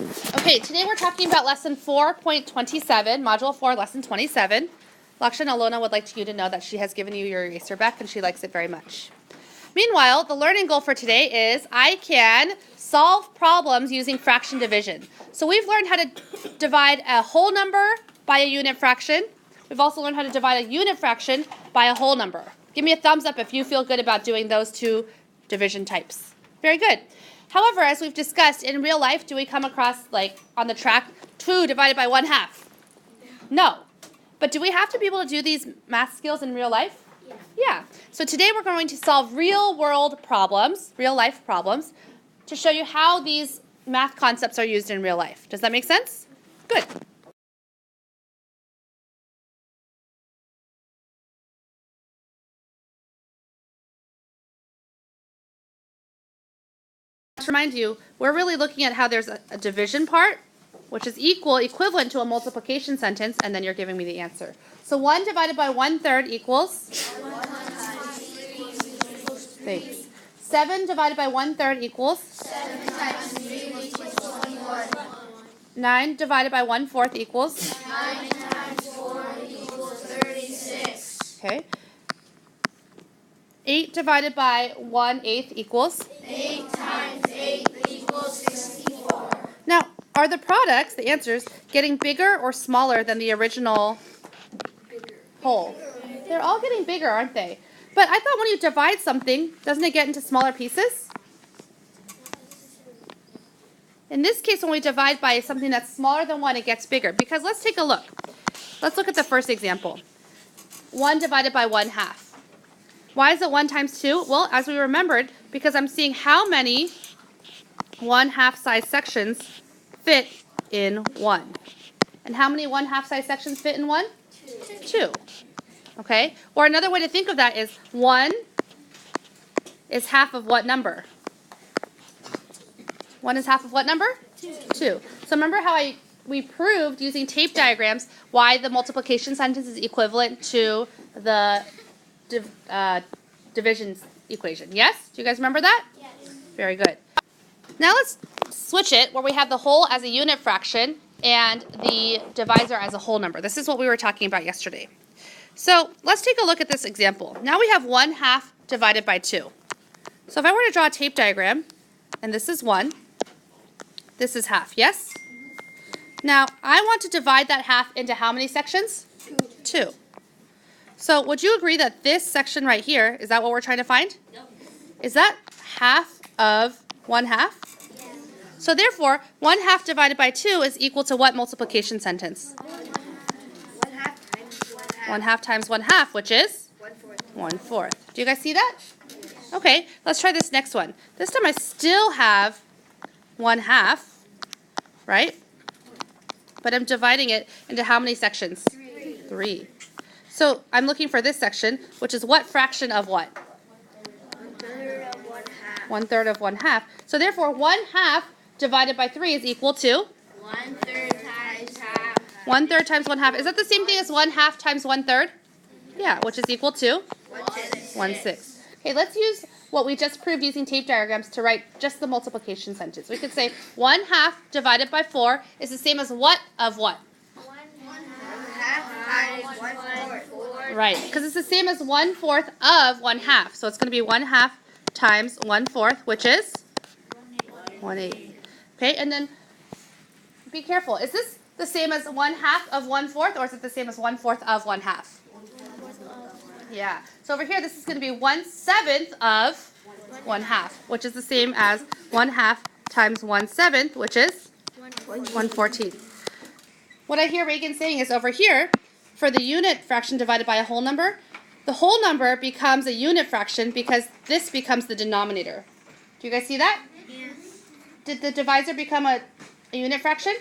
Okay, today we're talking about lesson 4.27, module 4, lesson 27. Laksha and Alona would like you to know that she has given you your eraser back and she likes it very much. Meanwhile, the learning goal for today is I can solve problems using fraction division. So we've learned how to divide a whole number by a unit fraction. We've also learned how to divide a unit fraction by a whole number. Give me a thumbs up if you feel good about doing those two division types. Very good. However, as we've discussed, in real life, do we come across, like, on the track, 2 divided by 1/2? No. But do we have to be able to do these math skills in real life? Yeah. So today we're going to solve real-world problems, real-life problems, to show you how these math concepts are used in real life. Does that make sense? Good. To remind you, we're really looking at how there's a division part, which is equivalent to a multiplication sentence, and then you're giving me the answer. So 1 divided by 1/3 equals? Thanks. 7 divided by 1/3 equals? 7 times 3 equals 21. 9 divided by 1/4 equals? 9 times 4 equals 36. Okay. 8 divided by 1/8 equals? 8 times 8 equals 64. Now, are the products, the answers, getting bigger or smaller than the original whole? They're all getting bigger, aren't they? But I thought when you divide something, doesn't it get into smaller pieces? In this case, when we divide by something that's smaller than 1, it gets bigger. Because let's take a look. Let's look at the first example. 1 divided by 1/2. Why is it 1 times 2? Well, as we remembered, because I'm seeing how many 1/2 size sections fit in 1. And how many 1/2 size sections fit in 1? 2. Okay? Or another way to think of that is 1 is half of what number? 1 is half of what number? 2. So remember how we proved using tape diagrams why the multiplication sentence is equivalent to the division equation. Yes? Do you guys remember that? Yes. Very good. Now let's switch it where we have the whole as a unit fraction and the divisor as a whole number. This is what we were talking about yesterday. So let's take a look at this example. Now we have 1/2 divided by 2. So if I were to draw a tape diagram, and this is 1, this is half, yes? Now I want to divide that half into how many sections? 2. So would you agree that this section right here, is that what we're trying to find? No. Is that half of 1/2? Yes. So therefore, 1/2 divided by 2 is equal to what multiplication sentence? 1/2 times 1/2, which is? 1/4. Do you guys see that? Okay, let's try this next one. This time I still have 1/2, right? But I'm dividing it into how many sections? 3. So I'm looking for this section, which is what fraction of what? 1/3 of 1/2. 1/3 of 1/2. So therefore, 1/2 divided by 3 is equal to? 1/3 times half. 1/3 times 1/2. Is that the same thing as 1/2 times 1/3? Yeah, which is equal to? 1/6. Okay, let's use what we just proved using tape diagrams to write just the multiplication sentence. We could say 1/2 divided by 4 is the same as what of what? 1/2 times 1/4. Right, because it's the same as 1/4 of 1/2. So it's going to be 1/2 times 1/4, which is? 1/8. Okay, and then be careful. Is this the same as 1/2 of 1/4, or is it the same as 1/4 of 1/2? Yeah. So over here, this is going to be 1/7 of 1/2, which is the same as 1/2 times 1/7, which is 1/14. What I hear Reagan saying is over here, for the unit fraction divided by a whole number, the whole number becomes a unit fraction because this becomes the denominator. Do you guys see that? Yes. Did the divisor become a unit fraction?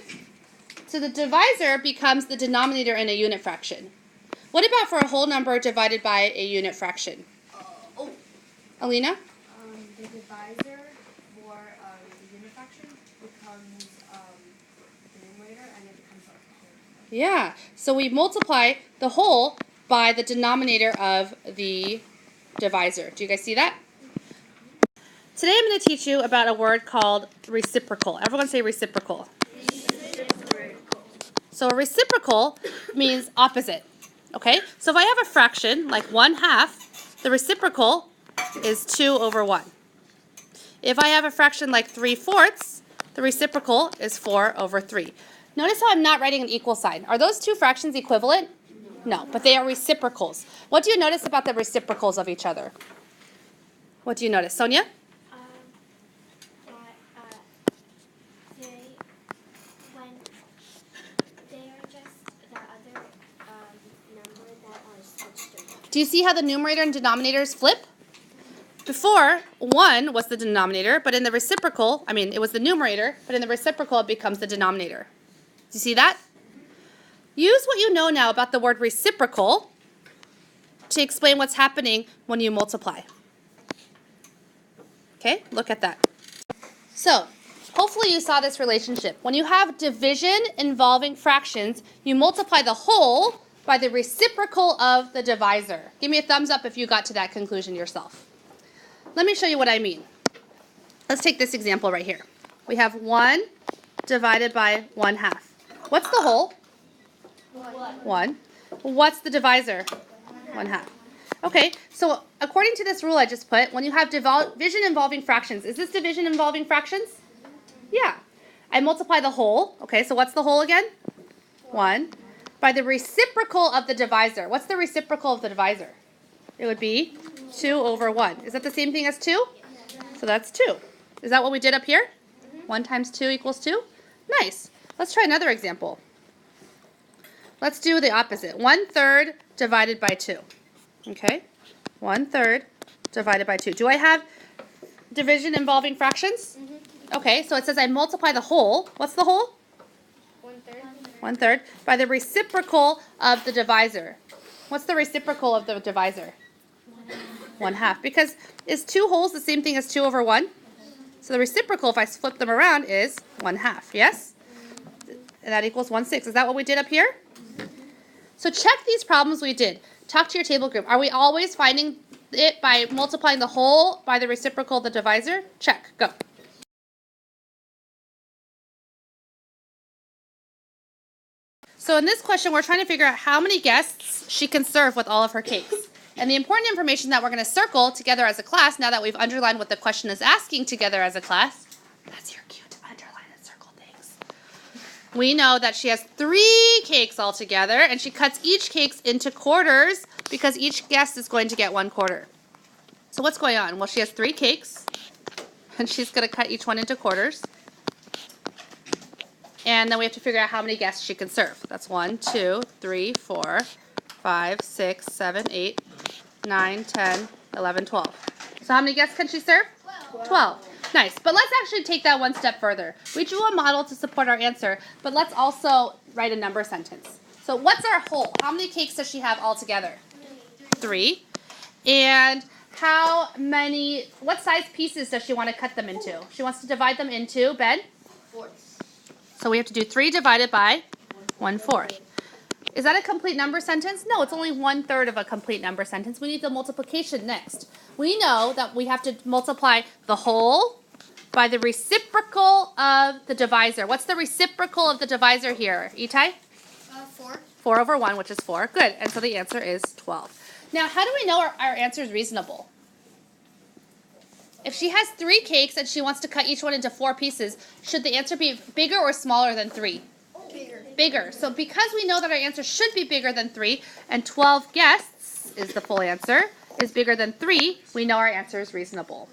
So the divisor becomes the denominator in a unit fraction. What about for a whole number divided by a unit fraction? Alina? The divisor for the unit fraction becomes the numerator, and it becomes a whole. Yeah. So we multiply the whole by the denominator of the divisor. Do you guys see that? Today I'm going to teach you about a word called reciprocal. Everyone say reciprocal. So a reciprocal means opposite. Okay? So if I have a fraction, like 1/2, the reciprocal is 2 over 1. If I have a fraction like 3/4, the reciprocal is 4 over 3. Notice how I'm not writing an equal sign. Are those two fractions equivalent? No, but they are reciprocals. What do you notice about the reciprocals of each other? What do you notice? Sonia? Do you see how the numerator and denominators flip? Before, 1 was the denominator, but in the reciprocal, it was the numerator, but in the reciprocal it becomes the denominator. Do you see that? Use what you know now about the word reciprocal to explain what's happening when you multiply. Okay, look at that. So, hopefully you saw this relationship. When you have division involving fractions, you multiply the whole by the reciprocal of the divisor. Give me a thumbs up if you got to that conclusion yourself. Let me show you what I mean. Let's take this example right here. We have 1 divided by 1/2. What's the whole? 1. What's the divisor? 1/2. Okay, so according to this rule I just put, when you have division involving fractions, is this division involving fractions? Yeah. I multiply the whole. Okay, so what's the whole again? 1. By the reciprocal of the divisor. What's the reciprocal of the divisor? It would be 2 over 1. Is that the same thing as 2? So that's 2. Is that what we did up here? 1 times 2 equals 2? Nice. Let's try another example. Let's do the opposite. 1/3 divided by 2. Okay? 1/3 divided by 2. Do I have division involving fractions? Okay, so it says I multiply the whole. What's the whole? 1/3 by the reciprocal of the divisor. What's the reciprocal of the divisor? 1/2. Because is 2 wholes the same thing as 2 over 1? So the reciprocal, if I flip them around, is 1/2. Yes? And that equals 1/6. Is that what we did up here? So check these problems we did. Talk to your table group. Are we always finding it by multiplying the whole by the reciprocal of the divisor? Check. Go. So in this question, we're trying to figure out how many guests she can serve with all of her cakes. And the important information that we're going to circle together as a class, now that we've underlined what the question is asking together as a class, that's your cue to underline and circle things. We know that she has 3 cakes altogether, and she cuts each cake into quarters because each guest is going to get 1/4. So what's going on? Well, she has 3 cakes, and she's going to cut each one into quarters. And then we have to figure out how many guests she can serve. That's 1, 2, 3, 4, 5, 6, 7, 8, 9, 10, 11, 12. So how many guests can she serve? 12. Nice. But let's actually take that one step further. We drew a model to support our answer, but let's also write a number sentence. So what's our whole? How many cakes does she have altogether? 3. And what size pieces does she want to cut them into? She wants to divide them into, Ben? 4ths. So we have to do 3 divided by 1/4. Is that a complete number sentence? No, it's only 1/3 of a complete number sentence. We need the multiplication next. We know that we have to multiply the whole by the reciprocal of the divisor. What's the reciprocal of the divisor here, Itai? 4. 4 over 1, which is 4. Good. And so the answer is 12. Now, how do we know our answer is reasonable? If she has 3 cakes and she wants to cut each one into 4 pieces, should the answer be bigger or smaller than 3? Bigger. Bigger. So because we know that our answer should be bigger than 3, and 12 guests is the full answer, is bigger than 3, we know our answer is reasonable.